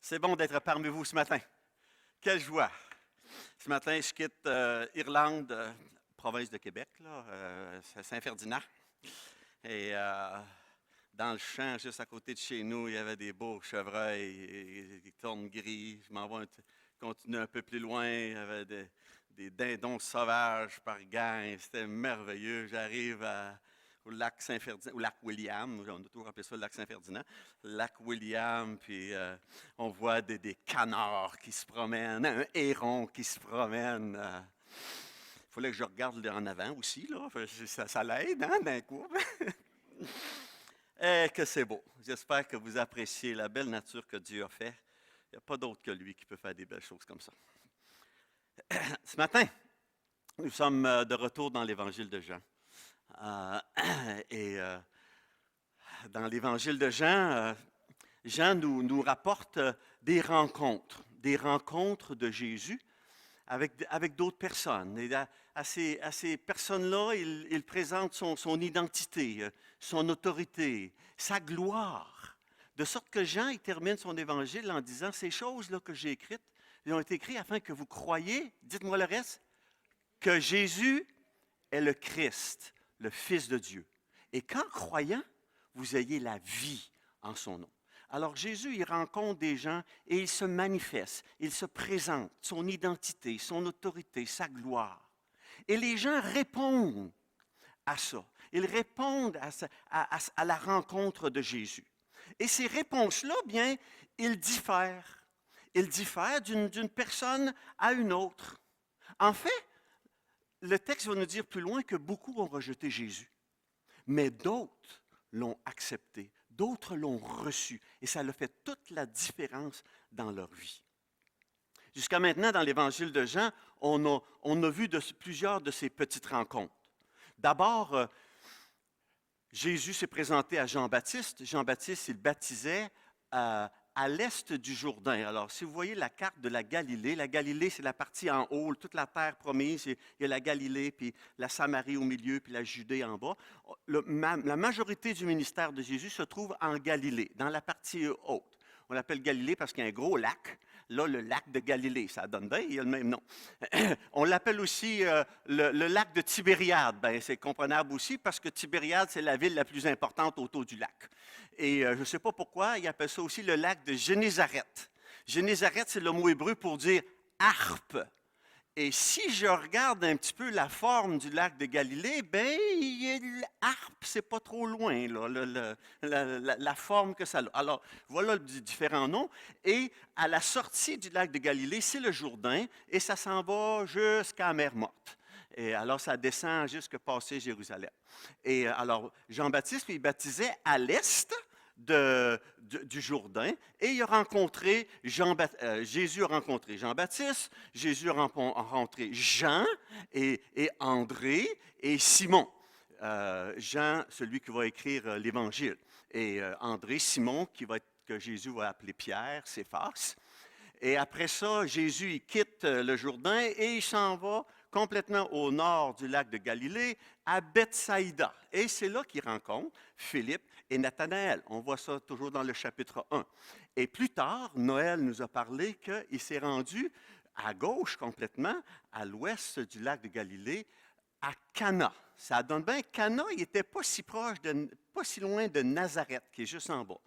C'est bon d'être parmi vous ce matin. Quelle joie! Ce matin, je quitte Irlande, province de Québec, là, c'est Saint-Ferdinand. Et dans le champ, juste à côté de chez nous, il y avait des beaux chevreuils qui tournent gris. Je m'en vais continuer un peu plus loin. Il y avait des dindons sauvages par gang. C'était merveilleux. J'arrive au lac Saint-Ferdinand, au lac William. On a toujours appelé ça le lac Saint-Ferdinand. Lac William, puis on voit des canards qui se promènent, un héron qui se promène. Il fallait que je regarde en avant aussi, là. Ça l'aide, hein, d'un coup. Eh, que c'est beau. J'espère que vous appréciez la belle nature que Dieu a faite. Il n'y a pas d'autre que lui qui peut faire des belles choses comme ça. Ce matin, nous sommes de retour dans l'Évangile de Jean. Dans l'Évangile de Jean, Jean nous rapporte des rencontres de Jésus avec d'autres personnes. Et à ces personnes-là, il présente son identité, son autorité, sa gloire. De sorte que Jean, il termine son évangile en disant, ces choses-là que j'ai écrites, elles ont été écrites afin que vous croyiez, dites-moi le reste, que Jésus est le Christ, le Fils de Dieu. Et qu'en croyant, vous ayez la vie en son nom. Alors Jésus, il rencontre des gens et il se manifeste, il se présente, son identité, son autorité, sa gloire. Et les gens répondent à ça. Ils répondent à la rencontre de Jésus. Et ces réponses-là, bien, ils diffèrent. Ils diffèrent d'une personne à une autre. En fait, le texte va nous dire plus loin que beaucoup ont rejeté Jésus. Mais d'autres l'ont accepté. D'autres l'ont reçu et ça a fait toute la différence dans leur vie. Jusqu'à maintenant, dans l'Évangile de Jean, on a vu plusieurs de ces petites rencontres. D'abord, Jésus s'est présenté à Jean-Baptiste. Jean-Baptiste, il baptisait à l'est du Jourdain. Alors, si vous voyez la carte de la Galilée, c'est la partie en haut, toute la terre promise. Il y a la Galilée, puis la Samarie au milieu, puis la Judée en bas. La majorité du ministère de Jésus se trouve en Galilée, dans la partie haute. On l'appelle Galilée parce qu'il y a un gros lac. Là, le lac de Galilée, ça donne bien, il y a le même nom. On l'appelle aussi le lac de Tibériade. Bien, c'est comprenable aussi parce que Tibériade, c'est la ville la plus importante autour du lac. Et je ne sais pas pourquoi, ils appellent ça aussi le lac de Génézareth. Génézareth, c'est le mot hébreu pour dire harpe. Et si je regarde un petit peu la forme du lac de Galilée, bien, l'harpe, c'est pas trop loin, là, la forme que ça a. Alors, voilà différents noms. Et à la sortie du lac de Galilée, c'est le Jourdain, et ça s'en va jusqu'à la mer Morte. Et alors, ça descend jusqu'à passer Jérusalem. Et alors, Jean-Baptiste, il baptisait à l'est du Jourdain, et il a rencontré Jésus a rencontré Jean-Baptiste, Jésus a rencontré Jean et André et Simon. Jean, celui qui va écrire l'Évangile, et André, Simon, que Jésus va appeler Pierre, Céphas. Et après ça, Jésus il quitte le Jourdain et il s'en va complètement au nord du lac de Galilée, à Bethsaïda. Et c'est là qu'il rencontre Philippe et Nathanaël. On voit ça toujours dans le chapitre 1. Et plus tard, Noël nous a parlé qu'il s'est rendu à gauche complètement, à l'ouest du lac de Galilée, à Cana. Ça donne bien, Cana, il n'était pas si pas si loin de Nazareth, qui est juste en bas.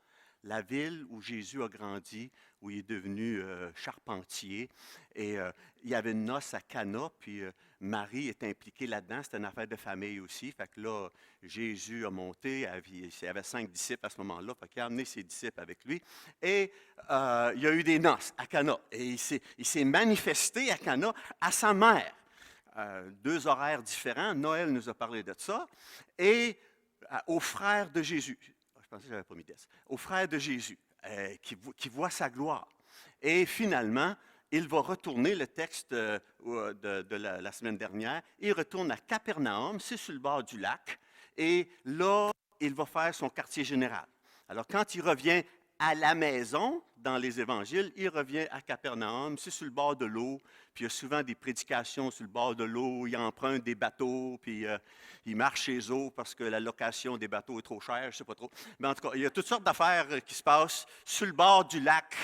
La ville où Jésus a grandi, où il est devenu charpentier. Et il y avait une noce à Cana, puis Marie est impliquée là-dedans. C'était une affaire de famille aussi. Fait que là, Jésus a monté, il y avait 5 disciples à ce moment-là, fait qu'il a amené ses disciples avec lui. Et il y a eu des noces à Cana. Et il s'est manifesté à Cana à sa mère. 2 horaires différents. Noël nous a parlé de ça. Et aux frères de Jésus. Je pensais que je n'avais pas mis d'ess. Aux frères de Jésus, qui voient sa gloire. Et finalement, il va retourner, le texte de la semaine dernière, il retourne à Capernaum, c'est sur le bord du lac, et là, il va faire son quartier général. Alors, quand il revient à la maison, dans les évangiles, il revient à Capernaum, c'est sur le bord de l'eau, puis il y a souvent des prédications sur le bord de l'eau, il emprunte des bateaux, puis il marche chez eux parce que la location des bateaux est trop chère, je ne sais pas trop. Mais en tout cas, il y a toutes sortes d'affaires qui se passent sur le bord du lac.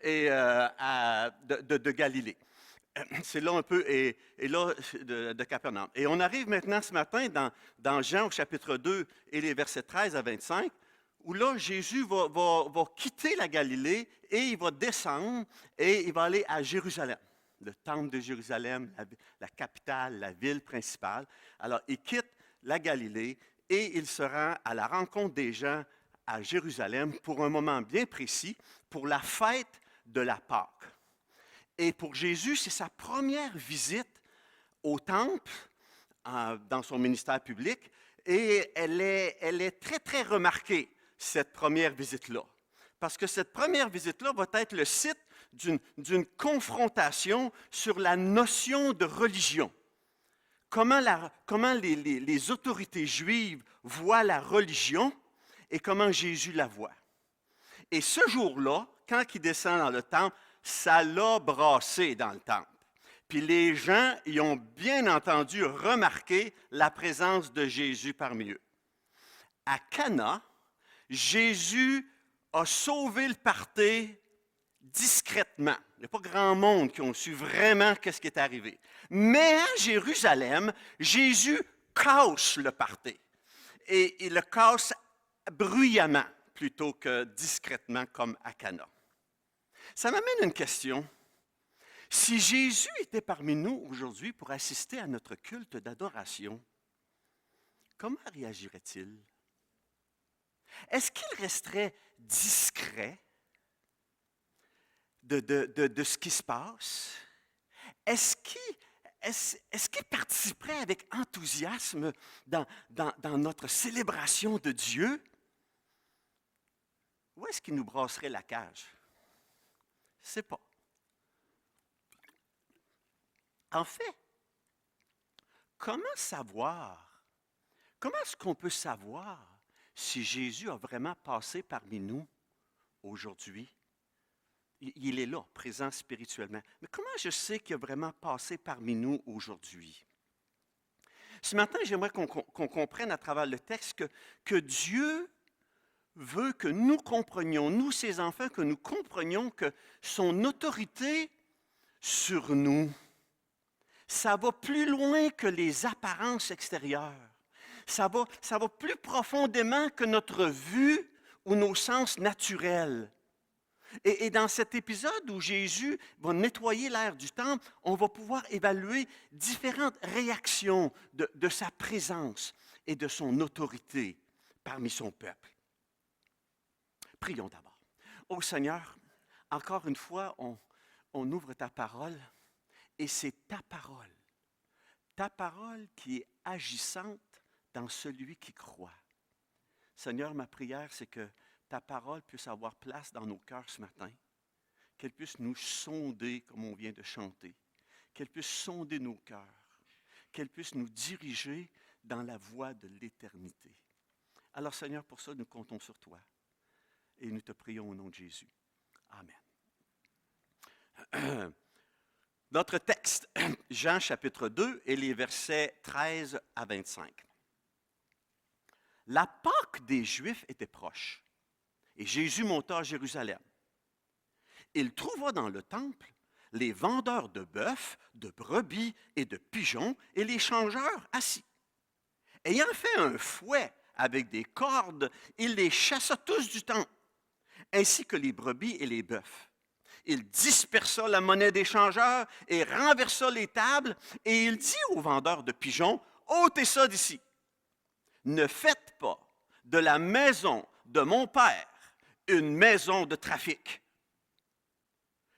de Galilée. C'est là un peu, et là, de Capernaum. Et on arrive maintenant ce matin dans Jean au chapitre 2 et les versets 13 à 25, où là, Jésus va quitter la Galilée et il va descendre et il va aller à Jérusalem, le temple de Jérusalem, la capitale, la ville principale. Alors, il quitte la Galilée et il se rend à la rencontre des gens à Jérusalem pour un moment bien précis, pour la fête de la Pâque. Et pour Jésus, c'est sa première visite au temple dans son ministère public et elle est très, très remarquée, cette première visite-là. Parce que cette première visite-là va être le site d'une confrontation sur la notion de religion. Comment les autorités juives voient la religion et comment Jésus la voit. Et ce jour-là, quand il descend dans le temple, ça l'a brassé dans le temple. Puis les gens y ont bien entendu remarqué la présence de Jésus parmi eux. À Cana, Jésus a sauvé le party discrètement. Il n'y a pas grand monde qui ont su vraiment qu'est-ce qui est arrivé. Mais à Jérusalem, Jésus casse le party. Et il le casse bruyamment plutôt que discrètement comme à Cana. Ça m'amène une question. Si Jésus était parmi nous aujourd'hui pour assister à notre culte d'adoration, comment réagirait-il? Est-ce qu'il resterait discret de ce qui se passe? Est-ce qu'il participerait avec enthousiasme dans notre célébration de Dieu? Ou est-ce qu'il nous brasserait la cage? Je ne sais pas. En fait, comment est-ce qu'on peut savoir si Jésus a vraiment passé parmi nous aujourd'hui? Il est là, présent spirituellement. Mais comment je sais qu'il a vraiment passé parmi nous aujourd'hui? Ce matin, j'aimerais qu'on comprenne à travers le texte que Dieu veut que nous comprenions, nous, ses enfants, que nous comprenions que son autorité sur nous, ça va plus loin que les apparences extérieures. Ça va plus profondément que notre vue ou nos sens naturels. Et dans cet épisode où Jésus va nettoyer l'air du temple, on va pouvoir évaluer différentes réactions de sa présence et de son autorité parmi son peuple. Prions d'abord. Ô Seigneur, encore une fois, on ouvre ta parole et c'est ta parole qui est agissante dans celui qui croit. Seigneur, ma prière, c'est que ta parole puisse avoir place dans nos cœurs ce matin, qu'elle puisse nous sonder comme on vient de chanter, qu'elle puisse sonder nos cœurs, qu'elle puisse nous diriger dans la voie de l'éternité. Alors Seigneur, pour ça, nous comptons sur toi et nous te prions au nom de Jésus. Amen. Notre texte, Jean chapitre 2 et les versets 13 à 25. La Pâque des Juifs était proche et Jésus monta à Jérusalem. Il trouva dans le temple les vendeurs de bœufs, de brebis et de pigeons et les changeurs assis. Ayant fait un fouet avec des cordes, il les chassa tous du temple, ainsi que les brebis et les bœufs. Il dispersa la monnaie des changeurs et renversa les tables, et il dit aux vendeurs de pigeons, « ôtez ça d'ici. Ne faites pas de la maison de mon Père une maison de trafic. »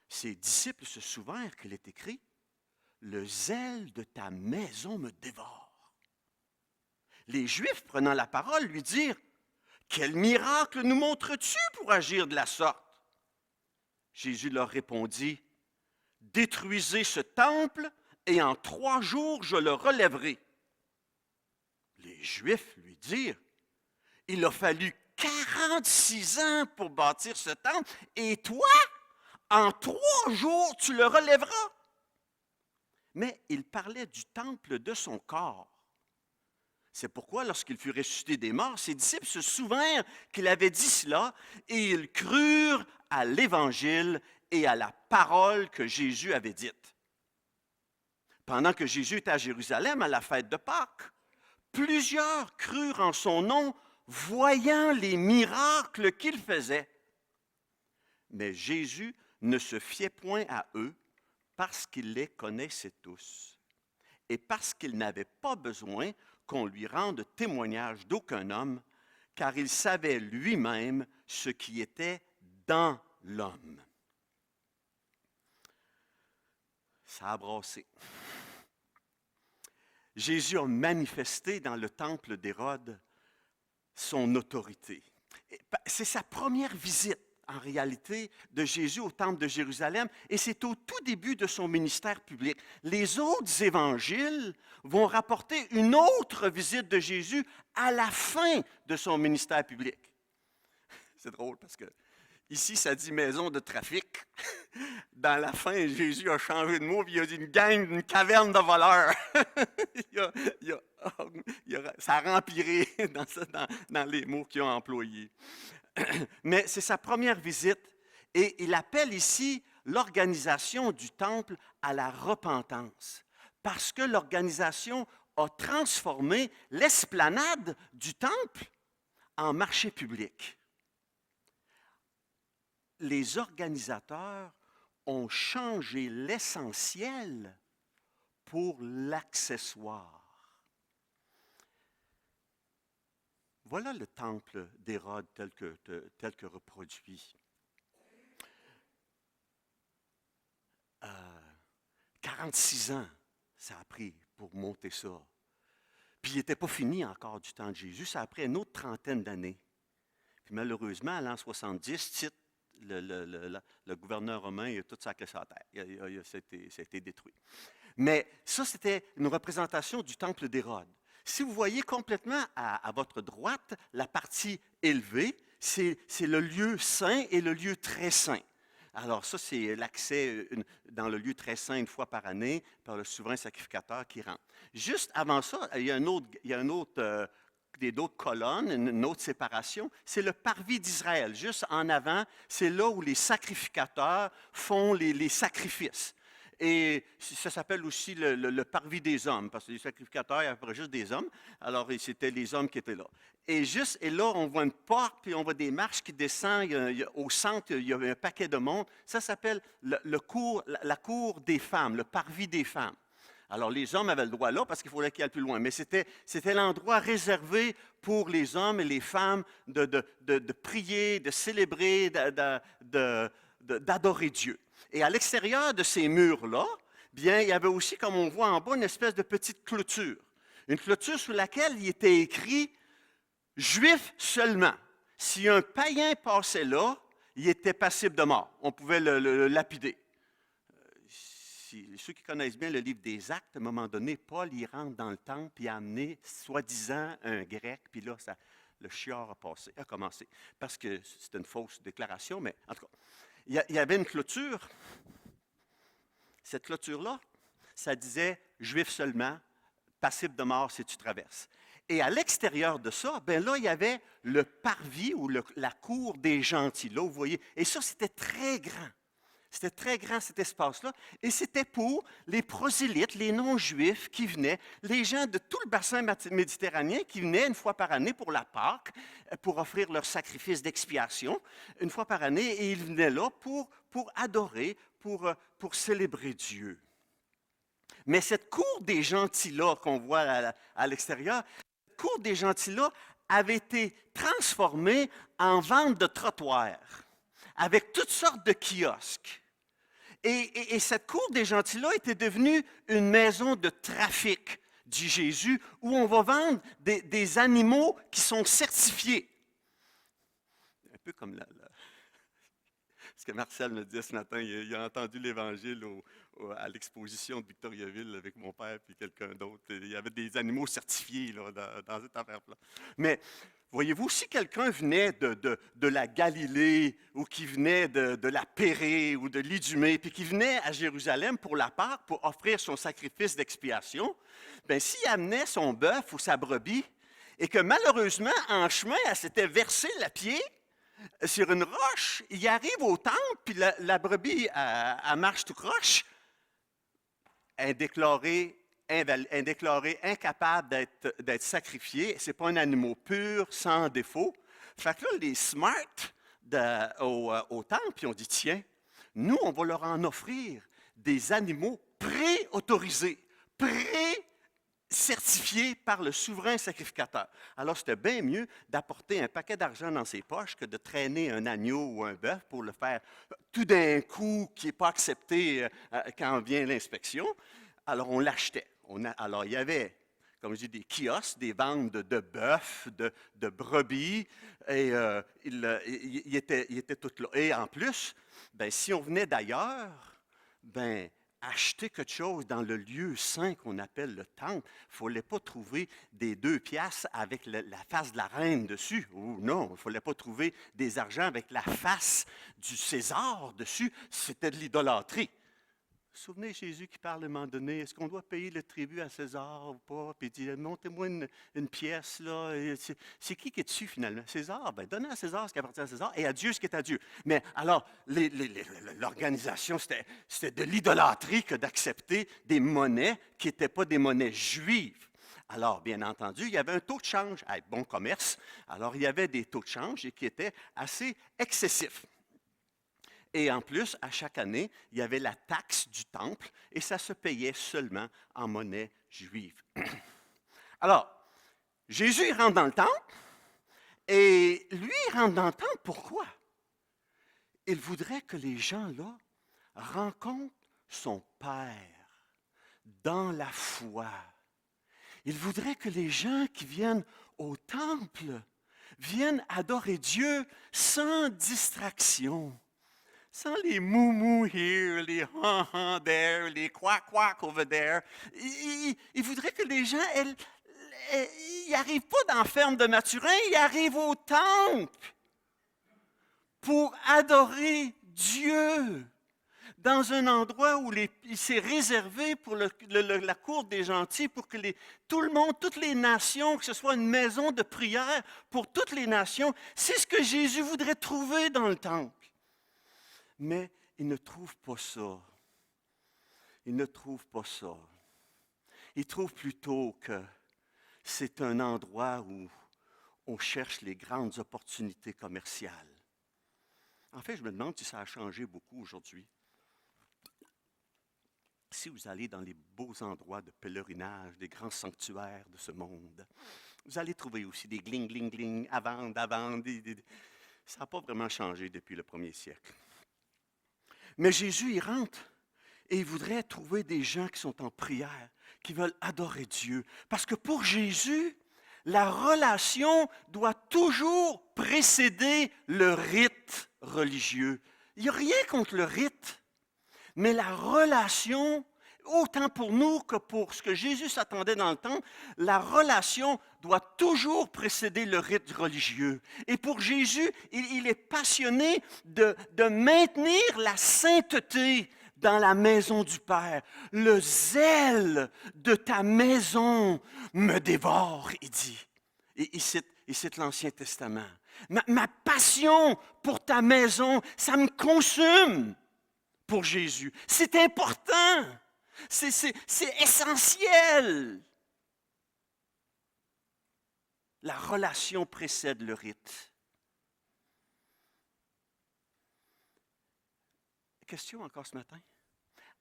Ses disciples se souvinrent qu'il est écrit, « Le zèle de ta maison me dévore. » Les Juifs, prenant la parole, lui dirent, « Quel miracle nous montres-tu pour agir de la sorte? » Jésus leur répondit, « Détruisez ce temple, et en 3 jours je le relèverai. » Les Juifs lui dirent, « Il a fallu 46 ans pour bâtir ce temple, et toi, en 3 jours tu le relèveras. » Mais il parlait du temple de son corps. C'est pourquoi, lorsqu'il fut ressuscité des morts, ses disciples se souvinrent qu'il avait dit cela et ils crurent à l'Évangile et à la parole que Jésus avait dite. Pendant que Jésus était à Jérusalem à la fête de Pâques, plusieurs crurent en son nom, voyant les miracles qu'il faisait. Mais Jésus ne se fiait point à eux parce qu'il les connaissait tous et parce qu'il n'avait pas besoin qu'on lui rende témoignage d'aucun homme, car il savait lui-même ce qui était dans l'homme. Ça a brassé. Jésus a manifesté dans le temple d'Hérode son autorité. C'est sa première visite, en réalité, de Jésus au temple de Jérusalem, et c'est au tout début de son ministère public. Les autres évangiles vont rapporter une autre visite de Jésus à la fin de son ministère public. C'est drôle parce que ici, ça dit maison de trafic. Dans la fin, Jésus a changé de mot, puis il a dit une gang, une caverne de voleurs. Ça a rempiré dans les mots qu'ils ont employés. Mais c'est sa première visite et il appelle ici l'organisation du temple à la repentance parce que l'organisation a transformé l'esplanade du temple en marché public. Les organisateurs ont changé l'essentiel pour l'accessoire. Voilà le temple d'Hérode tel que reproduit. 46 ans, ça a pris pour monter ça. Puis il n'était pas fini encore du temps de Jésus, ça a pris une autre trentaine d'années. Puis malheureusement, à l'an 70, Tite, le gouverneur romain, il a tout sacré à terre. Ça a été détruit. Mais ça, c'était une représentation du temple d'Hérode. Si vous voyez complètement à votre droite, la partie élevée, c'est le lieu saint et le lieu très saint. Alors ça, c'est l'accès dans le lieu très saint une fois par année par le souverain sacrificateur qui rentre. Juste avant ça, il y a d'autres colonnes, une autre séparation, c'est le parvis d'Israël. Juste en avant, c'est là où les sacrificateurs font les sacrifices. Et ça s'appelle aussi le parvis des hommes, parce que les sacrificateurs, il y avait juste des hommes, alors c'était les hommes qui étaient là. Et là, on voit une porte, puis on voit des marches qui descendent. Au centre, il y a un paquet de monde. Ça s'appelle la cour des femmes, le parvis des femmes. Alors, les hommes avaient le droit là parce qu'il fallait qu'ils aillent plus loin. Mais c'était l'endroit réservé pour les hommes et les femmes de prier, de célébrer, d'adorer Dieu. Et à l'extérieur de ces murs-là, bien, il y avait aussi, comme on voit en bas, une espèce de petite clôture. Une clôture sur laquelle il était écrit « Juif seulement ». Si un païen passait là, il était passible de mort. On pouvait le lapider. Ceux qui connaissent bien le livre des Actes, à un moment donné, Paul y rentre dans le temple et a amené, soi-disant, un grec, puis là, le chiard a commencé. Parce que c'était une fausse déclaration, mais en tout cas, il y avait une clôture. Cette clôture-là, ça disait « Juif seulement, passible de mort si tu traverses ». Et à l'extérieur de ça, ben là, il y avait le parvis ou la cour des gentils. Là, vous voyez, et ça, c'était très grand. C'était très grand, cet espace-là. Et c'était pour les prosélytes, les non-juifs qui venaient, les gens de tout le bassin méditerranéen qui venaient une fois par année pour la Pâque, pour offrir leur sacrifice d'expiation, une fois par année, et ils venaient là pour adorer, pour célébrer Dieu. Mais cette cour des gentils-là qu'on voit à l'extérieur, cette cour des gentils-là avait été transformée en vente de trottoirs, avec toutes sortes de kiosques. Et cette cour des gentils-là était devenue une maison de trafic, dit Jésus, où on va vendre des animaux qui sont certifiés. Un peu comme Ce que Marcel me disait ce matin, il a entendu l'Évangile à l'exposition de Victoriaville avec mon père et quelqu'un d'autre. Il y avait des animaux certifiés là, dans cette affaire-là. Mais voyez-vous, si quelqu'un venait de la Galilée ou qui venait de la Pérée ou de l'Idumée, puis qui venait à Jérusalem pour la Pâque, pour offrir son sacrifice d'expiation, bien, s'il amenait son bœuf ou sa brebis, et que malheureusement, en chemin, elle s'était versée la pied sur une roche, il arrive au temple, puis la brebis, elle marche tout croche, indéclarée incapable d'être sacrifié. Ce n'est pas un animal pur, sans défaut. Fait que là, les smart au temple, ils ont dit, tiens, nous, on va leur en offrir des animaux pré-autorisés, certifiés par le souverain sacrificateur. Alors, c'était bien mieux d'apporter un paquet d'argent dans ses poches que de traîner un agneau ou un bœuf pour le faire tout d'un coup qui n'est pas accepté quand vient l'inspection. Alors, on l'achetait. Alors, il y avait, comme je dis, des kiosques, des ventes de bœufs, de brebis, et il était tout là. Et en plus, ben, si on venait d'ailleurs, ben, acheter quelque chose dans le lieu saint qu'on appelle le temple, il ne fallait pas trouver des 2 piastres avec la face de la reine dessus. Ou non, il ne fallait pas trouver des argents avec la face du César dessus. C'était de l'idolâtrie. Vous vous souvenez Jésus qui parle à un moment donné, est-ce qu'on doit payer le tribut à César ou pas? Puis il dit, montez-moi une pièce, là. C'est qui est dessus finalement? César? Ben, donnez à César ce qui appartient à César et à Dieu ce qui est à Dieu. Mais alors, l'organisation, c'était de l'idolâtrie que d'accepter des monnaies qui n'étaient pas des monnaies juives. Alors, bien entendu, il y avait un taux de change, bon commerce, alors il y avait des taux de change qui étaient assez excessifs. Et en plus, à chaque année, il y avait la taxe du temple et ça se payait seulement en monnaie juive. Alors, Jésus il rentre dans le temple et lui, il rentre dans le temple, pourquoi? Il voudrait que les gens là rencontrent son Père dans la foi. Il voudrait que les gens qui viennent au temple viennent adorer Dieu sans distraction. Sans les moumous here, les ha-ha there, les quack-quack over there. Il voudrait que les gens, ils n'arrivent pas dans la ferme de Mathurin, ils arrivent au temple pour adorer Dieu. Dans un endroit où il s'est réservé pour la cour des gentils, pour que tout le monde, toutes les nations, que ce soit une maison de prière pour toutes les nations, c'est ce que Jésus voudrait trouver dans le temple. Mais il ne trouve pas ça. Il ne trouve pas ça. Il trouve plutôt que c'est un endroit où on cherche les grandes opportunités commerciales. En fait, je me demande si ça a changé beaucoup aujourd'hui. Si vous allez dans les beaux endroits de pèlerinage, des grands sanctuaires de ce monde, vous allez trouver aussi des gling, gling, gling, à vendre. Ça n'a pas vraiment changé depuis le 1er siècle. Mais Jésus, il rentre et il voudrait trouver des gens qui sont en prière, qui veulent adorer Dieu. Parce que pour Jésus, la relation doit toujours précéder le rite religieux. Il n'y a rien contre le rite, mais la relation, autant pour nous que pour ce que Jésus s'attendait dans le temple, la relation doit toujours précéder le rite religieux. Et pour Jésus, il est passionné de maintenir la sainteté dans la maison du Père. Le zèle de ta maison me dévore, il dit. Et il cite l'Ancien Testament. Ma passion pour ta maison, ça me consume pour Jésus. C'est important. C'est essentiel. La relation précède le rite. Question encore ce matin.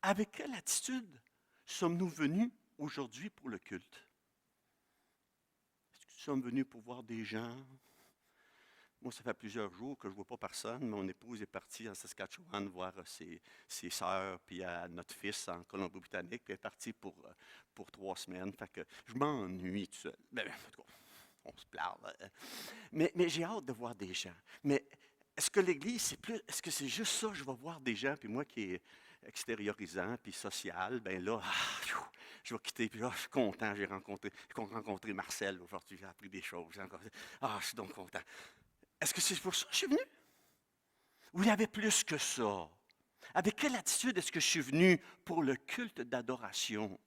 Avec quelle attitude sommes-nous venus aujourd'hui pour le culte? Est-ce que nous sommes venus pour voir des gens? Moi, ça fait plusieurs jours que je ne vois pas personne. Mon épouse est partie en Saskatchewan voir ses sœurs, puis notre fils en Colombie-Britannique, puis elle est partie pour 3 semaines. Fait que je m'ennuie tout seul. En tout cas, on se parle. Mais j'ai hâte de voir des gens. Mais est-ce que l'Église, est-ce que c'est juste ça, je vais voir des gens, puis moi qui est extériorisant, puis social, ben là, je vais quitter, puis là, je suis content, j'ai rencontré Marcel aujourd'hui, j'ai appris des choses. Je suis donc content. Est-ce que c'est pour ça que je suis venu? Ou il y avait plus que ça? Avec quelle attitude est-ce que je suis venu pour le culte d'adoration?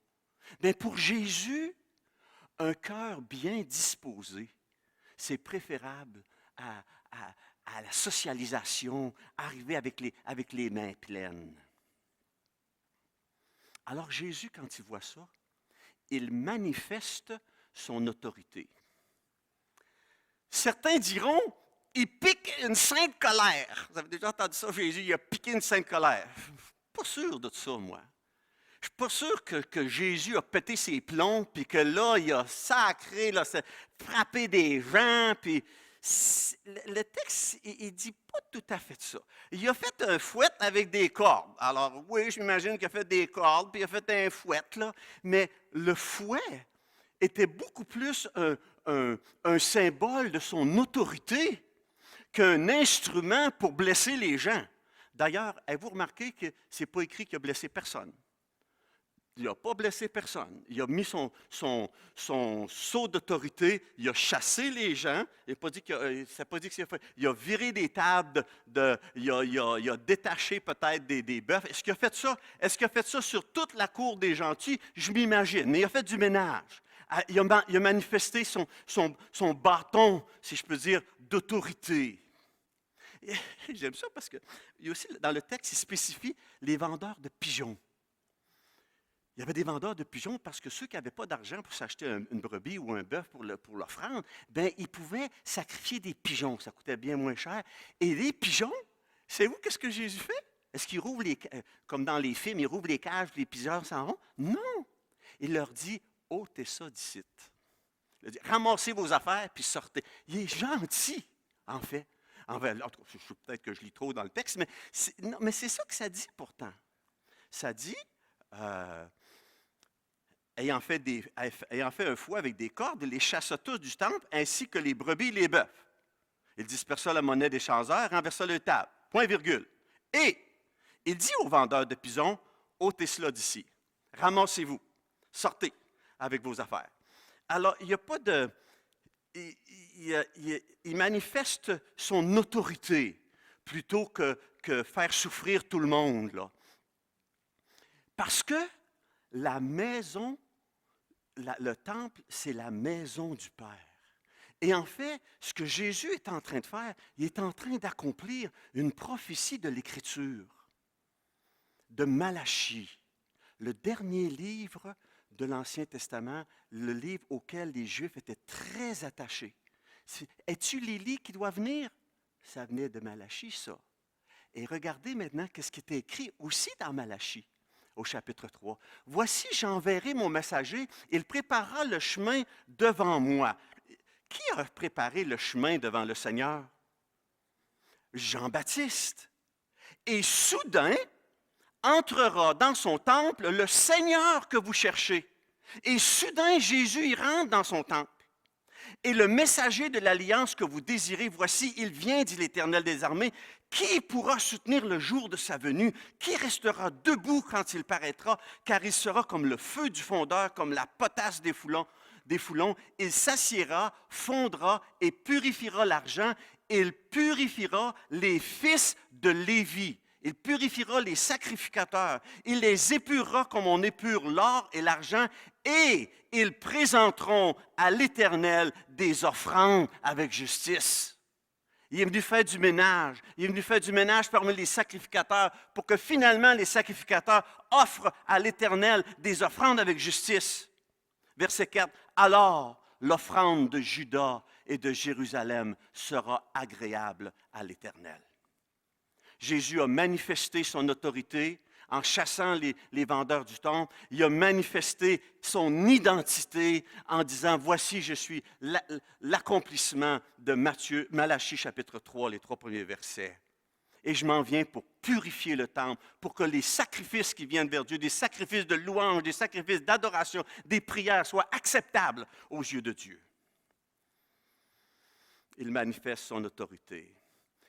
Bien, pour Jésus, un cœur bien disposé, c'est préférable à la socialisation, arriver avec les mains pleines. Alors Jésus, quand il voit ça, il manifeste son autorité. Certains diront, il pique une sainte colère. Vous avez déjà entendu ça, Jésus, il a piqué une sainte colère. Je ne suis pas sûr de ça, moi. Je ne suis pas sûr que Jésus a pété ses plombs, puis que là, il a sacré, là, frappé des gens, puis le texte, il ne dit pas tout à fait ça. Il a fait un fouet avec des cordes. Alors, oui, j'imagine qu'il a fait des cordes, puis il a fait un fouet, là, mais le fouet était beaucoup plus un symbole de son autorité qu'un instrument pour blesser les gens. D'ailleurs, avez-vous remarqué que ce n'est pas écrit qu'il a blessé personne? Il n'a pas blessé personne. Il a mis son sceau d'autorité, il a chassé les gens. Il n'a pas dit que ça pas dit que c'est fait. Il a viré des tables, il a détaché peut-être des bœufs. Est-ce qu'il a fait ça? Est-ce qu'il a fait ça sur toute la cour des gentils? Je m'imagine. Mais il a fait du ménage. Il a manifesté son bâton, si je peux dire, d'autorité. Et j'aime ça parce que il y a aussi, dans le texte, il spécifie les vendeurs de pigeons. Il y avait des vendeurs de pigeons parce que ceux qui n'avaient pas d'argent pour s'acheter une brebis ou un bœuf pour l'offrande, bien, ils pouvaient sacrifier des pigeons. Ça coûtait bien moins cher. Et les pigeons, savez-vous qu'est-ce que Jésus fait? Est-ce qu'il rouvre comme dans les films, il rouvre les cages, les pigeons s'en vont? Non! Il leur dit, ôtez ça d'ici. Il dit, ramassez vos affaires puis sortez. Il est gentil, en fait. Peut-être que je lis trop dans le texte, mais c'est ça que ça dit pourtant. Ça dit, ayant fait un fouet avec des cordes, il les chassa tous du temple, ainsi que les brebis et les bœufs. Il dispersa la monnaie des changeurs, renversa le table. Point virgule. Et il dit aux vendeurs de pigeons, ôtez cela d'ici. Ramassez-vous. Sortez avec vos affaires. Alors, il n'y a pas de... Il manifeste son autorité plutôt que faire souffrir tout le monde, là. Parce que la maison, le temple, c'est la maison du Père. Et en fait, ce que Jésus est en train de faire, il est en train d'accomplir une prophétie de l'Écriture, de Malachie, le dernier livre de l'Ancien Testament, le livre auquel les Juifs étaient très attachés. Es-tu l'Élie qui doit venir? Ça venait de Malachie, ça. Et regardez maintenant ce qui était écrit aussi dans Malachie, au chapitre 3. « Voici, j'enverrai mon messager, il préparera le chemin devant moi. » Qui a préparé le chemin devant le Seigneur? Jean-Baptiste. Et soudain, entrera dans son temple le Seigneur que vous cherchez. Et soudain, Jésus y rentre dans son temple. Et le messager de l'alliance que vous désirez, voici, il vient, dit l'Éternel des armées. Qui pourra soutenir le jour de sa venue? Qui restera debout quand il paraîtra? Car il sera comme le feu du fondeur, comme la potasse des foulons. Il s'assiera, fondra et purifiera l'argent. Il purifiera les fils de Lévi. Il purifiera les sacrificateurs. Il les épurera comme on épure l'or et l'argent. Et ils présenteront à l'Éternel des offrandes avec justice. Il est venu faire du ménage. Il est venu faire du ménage parmi les sacrificateurs pour que finalement les sacrificateurs offrent à l'Éternel des offrandes avec justice. Verset 4. Alors l'offrande de Juda et de Jérusalem sera agréable à l'Éternel. Jésus a manifesté son autorité en chassant les vendeurs du temple. Il a manifesté son identité en disant, voici, je suis l'accomplissement de Malachie chapitre 3, les 3 premiers versets. Et je m'en viens pour purifier le temple, pour que les sacrifices qui viennent vers Dieu, des sacrifices de louange, des sacrifices d'adoration, des prières soient acceptables aux yeux de Dieu. Il manifeste son autorité.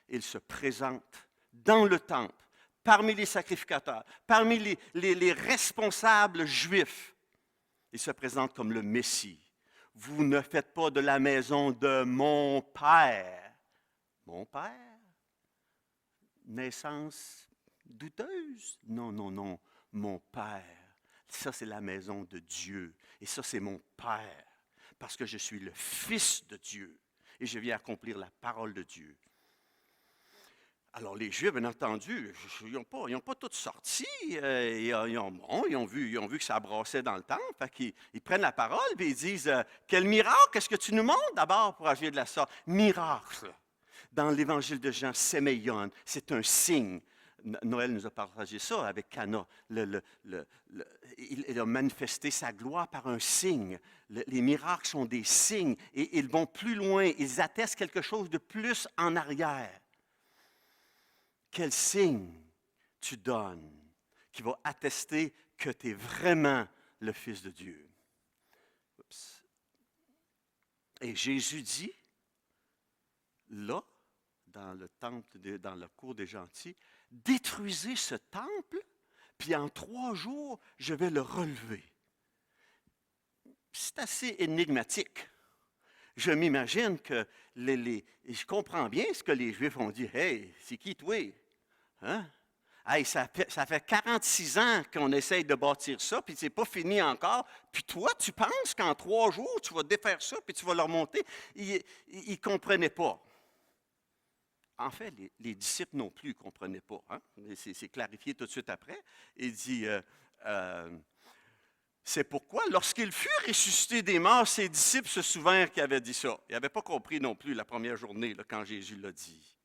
il se présente dans le temple, parmi les sacrificateurs, parmi les responsables juifs. Il se présente comme le Messie. Vous ne faites pas de la maison de mon Père. Mon Père? Naissance douteuse? Non, non, non. Mon Père. Ça, c'est la maison de Dieu. Et ça, c'est mon Père. Parce que je suis le Fils de Dieu. Et je viens accomplir la parole de Dieu. Alors, les Juifs, bien entendu, ils n'ont pas tous sorti. Ils ont vu que ça brassait dans le temple. Fait qu'ils prennent la parole et ils disent quel miracle est-ce que tu nous montres d'abord pour agir de la sorte? Miracle. Dans l'Évangile de Jean, séméion, c'est un signe. Noël nous a partagé ça avec Cana. Il a manifesté sa gloire par un signe. Les miracles sont des signes et ils vont plus loin. Ils attestent quelque chose de plus en arrière. Quel signe tu donnes qui va attester que tu es vraiment le Fils de Dieu? Oups. Et Jésus dit, là, dans le temple, dans la cour des gentils, détruisez ce temple, puis en 3 jours, je vais le relever. C'est assez énigmatique. Je m'imagine que je comprends bien ce que les Juifs ont dit. « Hey, c'est qui toi? Hein? Hey, ça fait 46 ans qu'on essaye de bâtir ça, puis c'est pas fini encore. Puis toi, tu penses qu'en 3 jours, tu vas défaire ça, puis tu vas le remonter? » Ils ne comprenaient pas. En fait, les disciples non plus ne comprenaient pas. Hein? C'est clarifié tout de suite après. Il dit, c'est pourquoi, lorsqu'il fut ressuscité des morts, ses disciples se souvinrent qu'il avait dit ça. Ils n'avaient pas compris non plus la première journée là, quand Jésus l'a dit.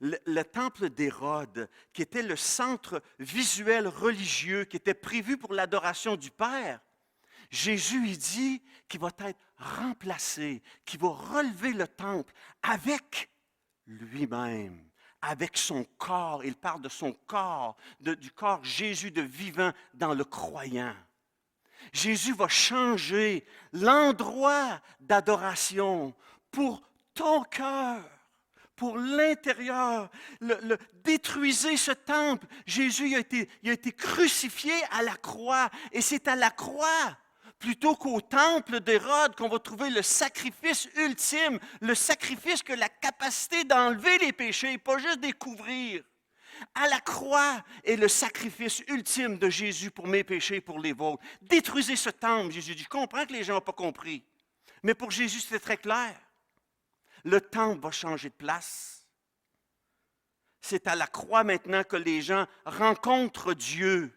Le temple d'Hérode, qui était le centre visuel religieux, qui était prévu pour l'adoration du Père, Jésus il dit qu'il va être remplacé, qu'il va relever le temple avec lui-même, avec son corps. Il parle de son corps, du corps Jésus de vivant dans le croyant. Jésus va changer l'endroit d'adoration pour ton cœur, pour l'intérieur. Détruisez ce temple. Jésus il a été crucifié à la croix et c'est à la croix plutôt qu'au temple d'Hérode qu'on va trouver le sacrifice ultime, le sacrifice que la capacité d'enlever les péchés, pas juste découvrir. À la croix est le sacrifice ultime de Jésus pour mes péchés et pour les vôtres. Détruisez ce temple, Jésus dit. Je comprends que les gens n'ont pas compris, mais pour Jésus, c'était très clair. Le temple va changer de place. C'est à la croix maintenant que les gens rencontrent Dieu.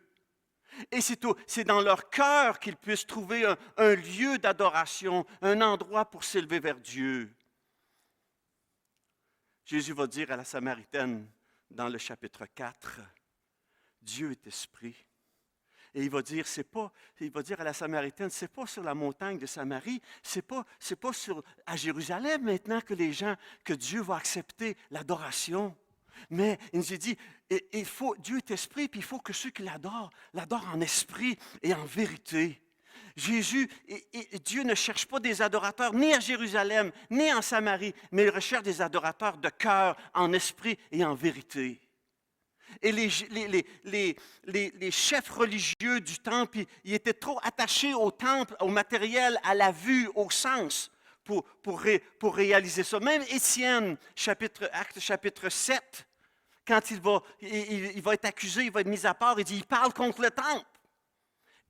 Et c'est dans leur cœur qu'ils puissent trouver un lieu d'adoration, un endroit pour s'élever vers Dieu. Jésus va dire à la Samaritaine dans le chapitre 4, Dieu est esprit. Et il va dire à la Samaritaine, c'est pas sur la montagne de Samarie, c'est pas à Jérusalem maintenant que Dieu va accepter l'adoration. Mais il nous a dit, Dieu est esprit, puis il faut que ceux qui l'adorent en esprit et en vérité. Dieu ne cherche pas des adorateurs ni à Jérusalem, ni en Samarie, mais il recherche des adorateurs de cœur, en esprit et en vérité. Et les chefs religieux du temple, ils étaient trop attachés au temple, au matériel, à la vue, au sens, pour réaliser ça. Même Étienne, Acte chapitre 7, quand il va être accusé, il va être mis à part, il dit, il parle contre le temple.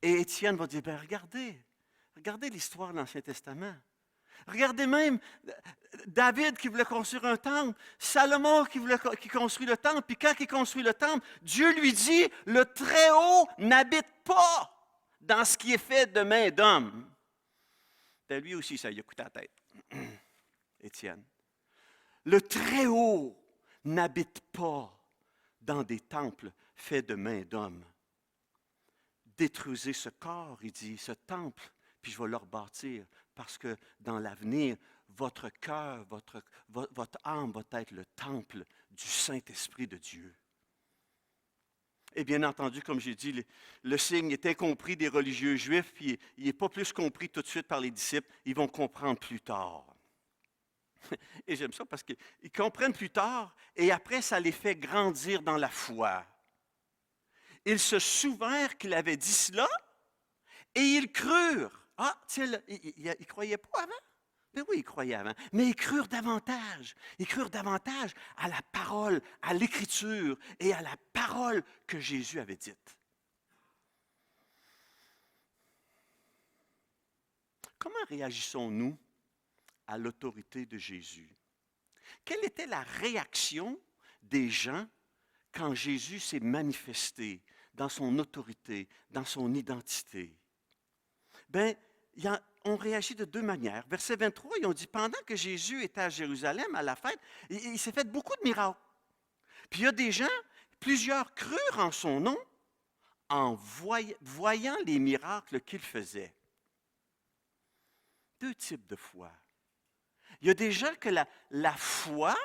Et Étienne va dire, regardez l'histoire de l'Ancien Testament. Regardez même David qui voulait construire un temple, Salomon qui construit le temple, puis quand il construit le temple, Dieu lui dit, le Très-Haut n'habite pas dans ce qui est fait de main d'homme. Ben, lui aussi, ça lui a coûté la tête, Étienne. Le Très-Haut n'habite pas dans des temples faits de main d'homme. Détruisez ce corps, il dit, ce temple, puis je vais le rebâtir, parce que dans l'avenir, votre cœur, votre âme va être le temple du Saint-Esprit de Dieu. Et bien entendu, comme j'ai dit, le signe est incompris des religieux juifs, puis il n'est pas plus compris tout de suite par les disciples, ils vont comprendre plus tard. Et j'aime ça parce qu'ils comprennent plus tard et après, ça les fait grandir dans la foi. Ils se souvinrent qu'il avait dit cela et ils crurent. Ah, tiens, ils ne croyaient pas avant? Mais oui, ils croyaient avant. Mais ils crurent davantage. Ils crurent davantage à la parole, à l'écriture et à la parole que Jésus avait dite. Comment réagissons-nous à l'autorité de Jésus? Quelle était la réaction des gens quand Jésus s'est manifesté dans son autorité, dans son identité? Bien, on réagit de deux manières. Verset 23, ils ont dit, pendant que Jésus était à Jérusalem, à la fête, il s'est fait beaucoup de miracles. Puis il y a des gens, plusieurs crurent en son nom en voyant les miracles qu'il faisait. Deux types de foi. Il y a des gens que la foi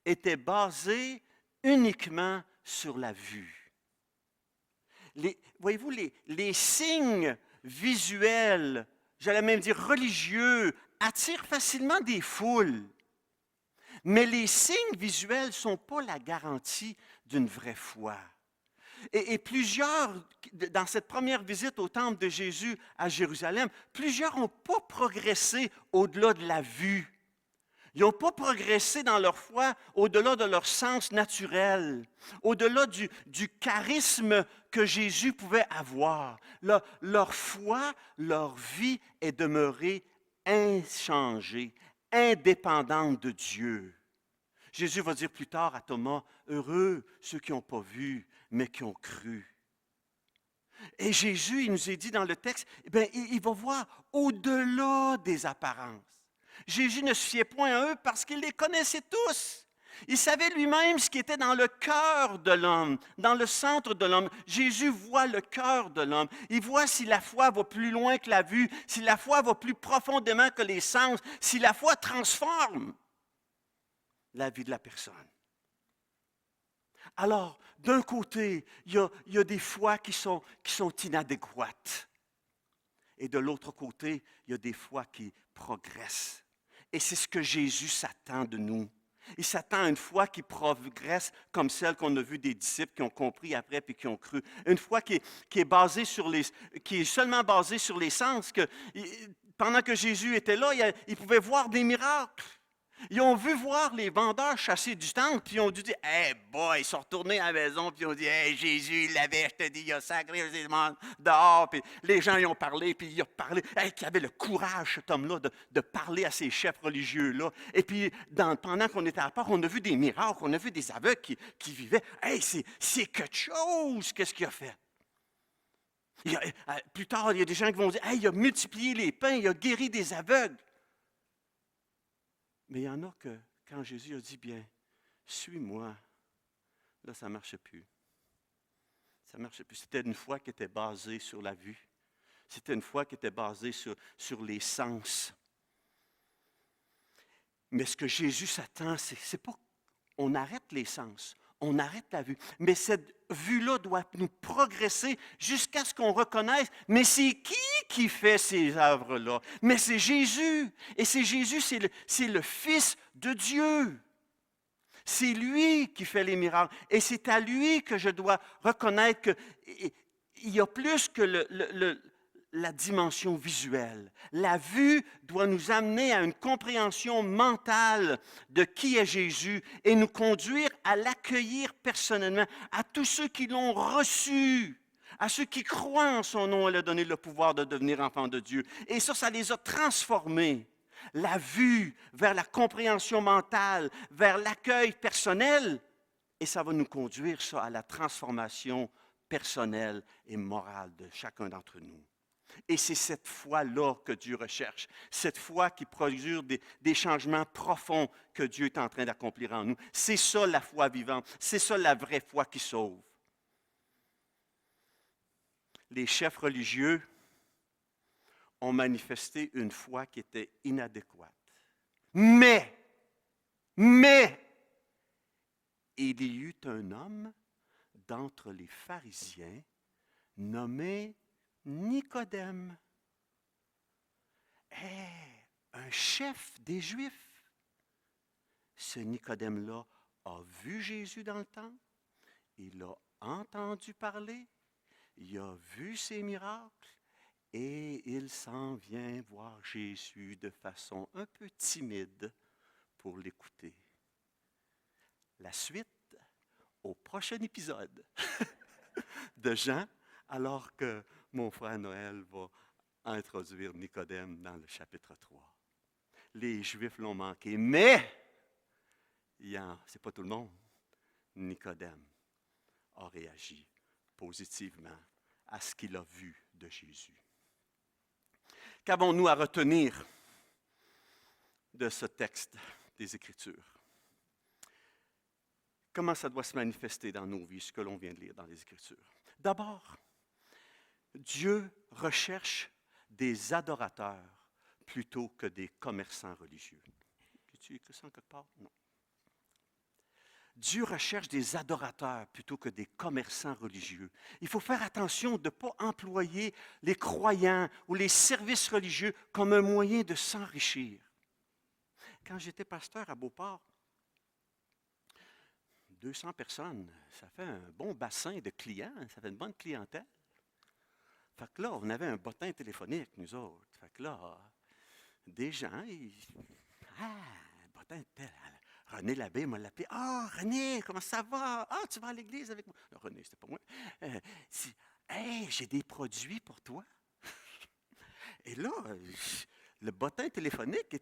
était basée uniquement sur la vue. Voyez-vous, les signes visuels, j'allais même dire religieux, attirent facilement des foules. Mais les signes visuels ne sont pas la garantie d'une vraie foi. Et plusieurs, dans cette première visite au temple de Jésus à Jérusalem, plusieurs n'ont pas progressé au-delà de la vue. Ils n'ont pas progressé dans leur foi au-delà de leur sens naturel, au-delà du charisme que Jésus pouvait avoir. Leur foi, leur vie est demeurée inchangée, indépendante de Dieu. Jésus va dire plus tard à Thomas, « Heureux ceux qui n'ont pas vu, mais qui ont cru. » Et Jésus, il nous est dit dans le texte, bien, il va voir au-delà des apparences. Jésus ne se fiait point à eux parce qu'il les connaissait tous. Il savait lui-même ce qui était dans le cœur de l'homme, dans le centre de l'homme. Jésus voit le cœur de l'homme. Il voit si la foi va plus loin que la vue, si la foi va plus profondément que les sens, si la foi transforme la vie de la personne. Alors, d'un côté, il y a des foi qui sont inadéquates. Et de l'autre côté, il y a des foi qui progressent. Et c'est ce que Jésus s'attend de nous. Il s'attend à une foi qui progresse comme celle qu'on a vue des disciples qui ont compris après puis qui ont cru. Une foi qui est basée qui est seulement basée sur les sens. Pendant que Jésus était là, il pouvait voir des miracles. Ils ont vu voir les vendeurs chasser du temple, puis ils ont dû dire, « Hey boy! » Ils sont retournés à la maison, puis ils ont dit, « Hey, Jésus, il l'avait, je te dis, il a sacré les démons dehors. » Puis les gens y ont parlé, puis il a parlé. Hey, qui avait le courage, cet homme-là, de parler à ces chefs religieux-là. Et puis, pendant qu'on était à part, on a vu des miracles, on a vu des aveugles qui vivaient. Hey, c'est quelque chose, qu'est-ce qu'il a fait? Plus tard, il y a des gens qui vont dire, « Hey, il a multiplié les pains, il a guéri des aveugles. » Mais il y en a que, quand Jésus a dit, bien, suis-moi, là, ça ne marchait plus. Ça ne marchait plus. C'était une foi qui était basée sur la vue. C'était une foi qui était basée sur les sens. Mais ce que Jésus s'attend, c'est pas qu'on arrête les sens, on arrête la vue. Mais cette vue-là doit nous progresser jusqu'à ce qu'on reconnaisse, mais c'est qui fait ces œuvres-là? Mais c'est Jésus. Et c'est Jésus, c'est le Fils de Dieu. C'est lui qui fait les miracles. Et c'est à lui que je dois reconnaître qu'il y a plus que la dimension visuelle. La vue doit nous amener à une compréhension mentale de qui est Jésus et nous conduire à l'accueillir personnellement, à tous ceux qui l'ont reçu, à ceux qui croient en son nom, elle a donné le pouvoir de devenir enfants de Dieu. Et ça les a transformés. La vue vers la compréhension mentale, vers l'accueil personnel, et ça va nous conduire ça à la transformation personnelle et morale de chacun d'entre nous. Et c'est cette foi-là que Dieu recherche, cette foi qui produit des changements profonds que Dieu est en train d'accomplir en nous. C'est ça la foi vivante, c'est ça la vraie foi qui sauve. Les chefs religieux ont manifesté une foi qui était inadéquate. Mais, il y eut un homme d'entre les pharisiens nommé Nicodème, un chef des Juifs. ce Nicodème-là a vu Jésus dans le temple, il a entendu parler, il a vu ses miracles et il s'en vient voir Jésus de façon un peu timide pour l'écouter. La suite au prochain épisode de Jean, alors que mon frère Noël va introduire Nicodème dans le chapitre 3. Les Juifs l'ont manqué, mais c'est pas tout le monde. Nicodème a réagi positivement à ce qu'il a vu de Jésus. Qu'avons-nous à retenir de ce texte des Écritures? Comment ça doit se manifester dans nos vies, ce que l'on vient de lire dans les Écritures? D'abord, Dieu recherche des adorateurs plutôt que des commerçants religieux. As-tu écrit ça en quelque part? Non. Dieu recherche des adorateurs plutôt que des commerçants religieux. Il faut faire attention de ne pas employer les croyants ou les services religieux comme un moyen de s'enrichir. Quand j'étais pasteur à Beauport, 200 personnes, ça fait un bon bassin de clients, ça fait une bonne clientèle. Fait que là, on avait un bottin téléphonique, nous autres. Fait que là, des gens, bottin tel. René Labbé m'a appelé. Ah, René, comment ça va? Ah, tu vas à l'église avec moi? Non, René, c'était pas moi. Hey, j'ai des produits pour toi. Et là, le bottin téléphonique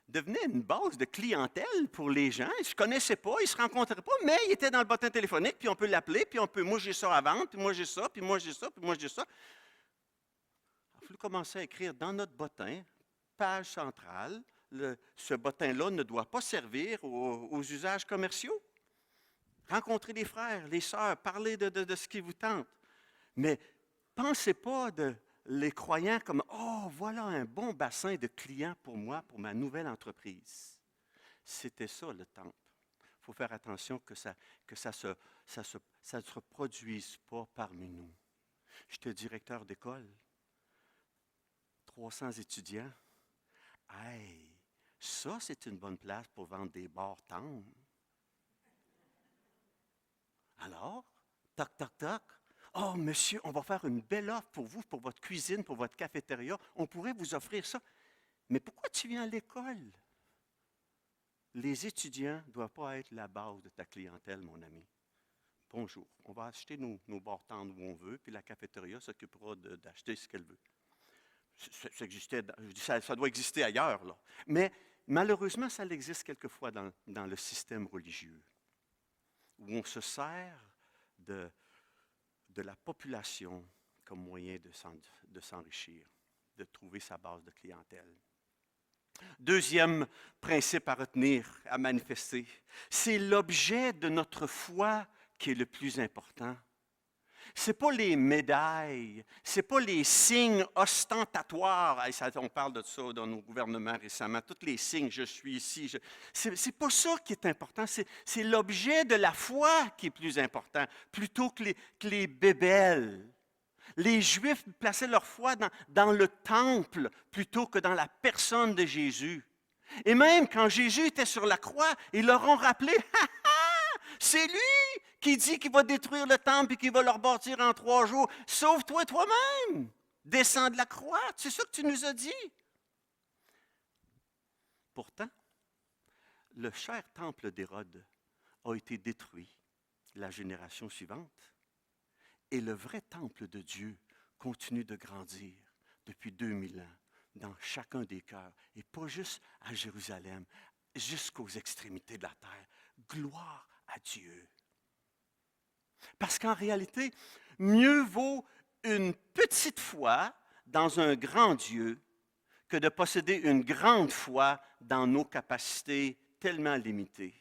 devenait une base de clientèle pour les gens. Ils ne se connaissaient pas, ils ne se rencontraient pas, mais ils étaient dans le bottin téléphonique, puis on peut l'appeler, puis moi j'ai ça à vendre, puis moi j'ai ça, puis moi j'ai ça, puis moi j'ai ça. Il a fallu commencer à écrire dans notre bottin, page centrale, ce bottin-là ne doit pas servir aux usages commerciaux. Rencontrer les frères, les sœurs, parler de ce qui vous tente. Mais pensez pas de les croyants comme « Oh, voilà un bon bassin de clients pour moi, pour ma nouvelle entreprise. » C'était ça le temple. Il faut faire attention que ça ne se reproduise pas parmi nous. J'étais directeur d'école, 300 étudiants. Hey! Ça, c'est une bonne place pour vendre des bars tendres. Alors, toc, toc, toc. Oh, monsieur, on va faire une belle offre pour vous, pour votre cuisine, pour votre cafétéria. On pourrait vous offrir ça. Mais pourquoi tu viens à l'école? Les étudiants ne doivent pas être la base de ta clientèle, mon ami. Bonjour, on va acheter nos bars tendres où on veut, puis la cafétéria s'occupera d'acheter ce qu'elle veut. Ça doit exister ailleurs, là. Mais malheureusement, ça existe quelquefois dans le système religieux, où on se sert de la population comme moyen de s'enrichir, de trouver sa base de clientèle. Deuxième principe à retenir, à manifester, c'est l'objet de notre foi qui est le plus important. Ce n'est pas les médailles, ce n'est pas les signes ostentatoires. On parle de ça dans nos gouvernements récemment, tous les signes, je suis ici. Ce n'est pas ça qui est important, c'est l'objet de la foi qui est plus important, plutôt que les bébelles. Les Juifs plaçaient leur foi dans le temple plutôt que dans la personne de Jésus. Et même quand Jésus était sur la croix, ils leur ont rappelé, « Ha, ha! C'est lui qui dit qu'il va détruire le temple et qu'il va le rebâtir en 3 jours. Sauve-toi toi-même! Descends de la croix! C'est ça que tu nous as dit! » Pourtant, le cher temple d'Hérode a été détruit la génération suivante. Et le vrai temple de Dieu continue de grandir depuis 2000 ans dans chacun des cœurs, et pas juste à Jérusalem, jusqu'aux extrémités de la terre. Gloire à Dieu. Parce qu'en réalité, mieux vaut une petite foi dans un grand Dieu que de posséder une grande foi dans nos capacités tellement limitées.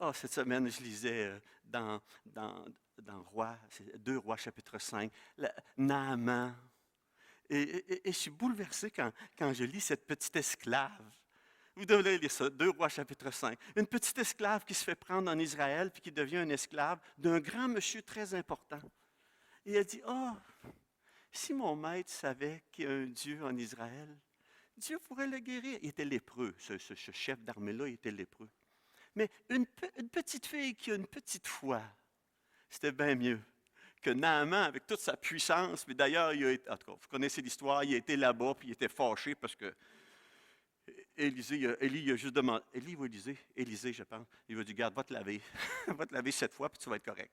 Oh, cette semaine, je lisais dans 2 Rois, chapitre 5, Naaman. Et je suis bouleversé quand je lis cette petite esclave. Vous devez lire ça, 2 Rois, chapitre 5. Une petite esclave qui se fait prendre en Israël puis qui devient un esclave d'un grand monsieur très important. Et elle dit, « Oh, si mon maître savait qu'il y a un Dieu en Israël, Dieu pourrait le guérir. Il était lépreux, ce chef d'armée-là, il était lépreux. Mais une petite fille qui a une petite foi, c'était bien mieux que Naaman avec toute sa puissance. Puis d'ailleurs, en tout cas, vous connaissez l'histoire, il a été là-bas, puis il était fâché parce que Élie a juste demandé, Élie ou Élisée, je pense, il va dire, garde, va te laver. Va te laver 7 fois, puis tu vas être correct.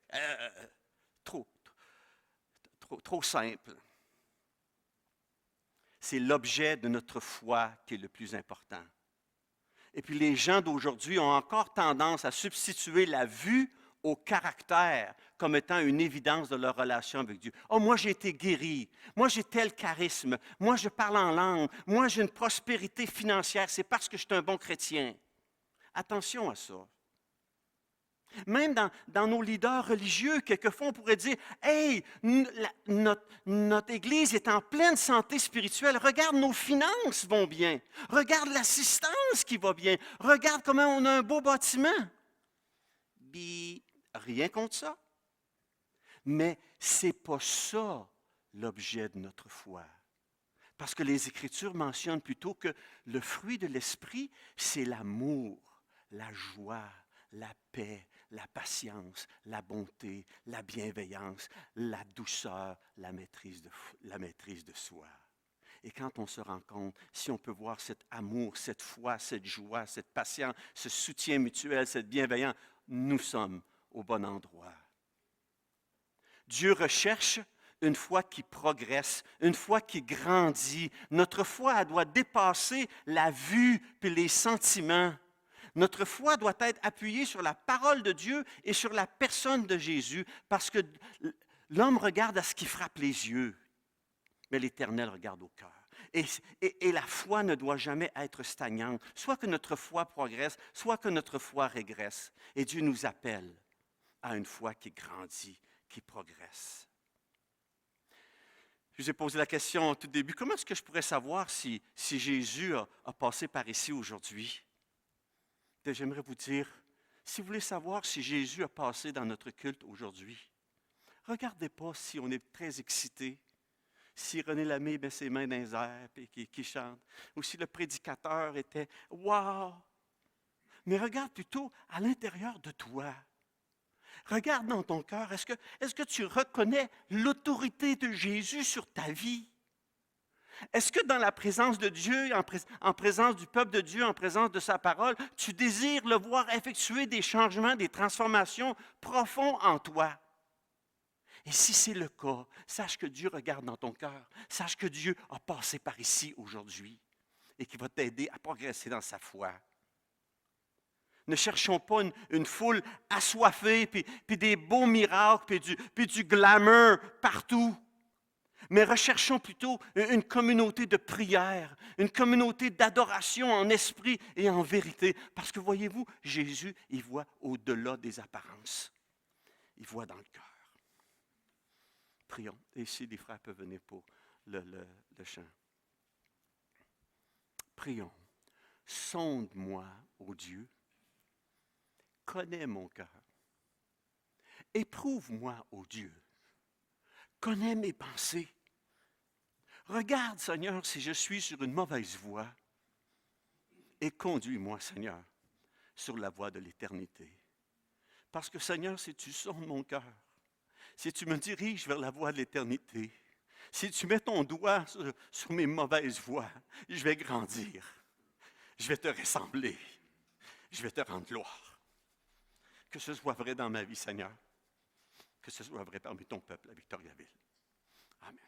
Trop simple. C'est l'objet de notre foi qui est le plus important. Et puis les gens d'aujourd'hui ont encore tendance à substituer la vue au caractère comme étant une évidence de leur relation avec Dieu. Oh, moi j'ai été guéri, moi j'ai tel charisme, moi je parle en langue, moi j'ai une prospérité financière, c'est parce que je suis un bon chrétien. Attention à ça. Même dans nos leaders religieux, quelquefois, on pourrait dire, « Hey, notre Église est en pleine santé spirituelle. Regarde, nos finances vont bien. Regarde l'assistance qui va bien. Regarde comment on a un beau bâtiment. » Rien contre ça. Mais ce n'est pas ça l'objet de notre foi. Parce que les Écritures mentionnent plutôt que le fruit de l'Esprit, c'est l'amour, la joie, la paix, la patience, la bonté, la bienveillance, la douceur, la maîtrise de soi. Et quand on se rend compte, si on peut voir cet amour, cette foi, cette joie, cette patience, ce soutien mutuel, cette bienveillance, nous sommes au bon endroit. Dieu recherche une foi qui progresse, une foi qui grandit. Notre foi, elle doit dépasser la vue et les sentiments. Notre foi doit être appuyée sur la parole de Dieu et sur la personne de Jésus, parce que l'homme regarde à ce qui frappe les yeux, mais l'Éternel regarde au cœur. Et la foi ne doit jamais être stagnante, soit que notre foi progresse, soit que notre foi régresse. Et Dieu nous appelle à une foi qui grandit, qui progresse. Je vous ai posé la question au tout début, comment est-ce que je pourrais savoir si Jésus a passé par ici aujourd'hui? J'aimerais vous dire, si vous voulez savoir si Jésus a passé dans notre culte aujourd'hui, regardez pas si on est très excité, si René Lamé met ses mains dans les airs et qui chante, ou si le prédicateur était « wow ». Mais regarde plutôt à l'intérieur de toi. Regarde dans ton cœur, est-ce que tu reconnais l'autorité de Jésus sur ta vie? Est-ce que dans la présence de Dieu, en présence du peuple de Dieu, en présence de sa parole, tu désires le voir effectuer des changements, des transformations profondes en toi? Et si c'est le cas, sache que Dieu regarde dans ton cœur. Sache que Dieu a passé par ici aujourd'hui et qu'il va t'aider à progresser dans sa foi. Ne cherchons pas une foule assoiffée, puis des beaux miracles, puis du glamour partout. Mais recherchons plutôt une communauté de prière, une communauté d'adoration en esprit et en vérité. Parce que voyez-vous, Jésus, il voit au-delà des apparences. Il voit dans le cœur. Prions. Et ici, les frères peuvent venir pour le chant. Prions. Sonde-moi, ô Dieu. Connais mon cœur. Éprouve-moi, ô Dieu. Connais mes pensées. Regarde, Seigneur, si je suis sur une mauvaise voie. Et conduis-moi, Seigneur, sur la voie de l'éternité. Parce que, Seigneur, si tu sondes mon cœur, si tu me diriges vers la voie de l'éternité, si tu mets ton doigt sur mes mauvaises voies, je vais grandir. Je vais te ressembler. Je vais te rendre gloire. Que ce soit vrai dans ma vie, Seigneur. Que ce soit vrai parmi ton peuple à Victoriaville. Amen.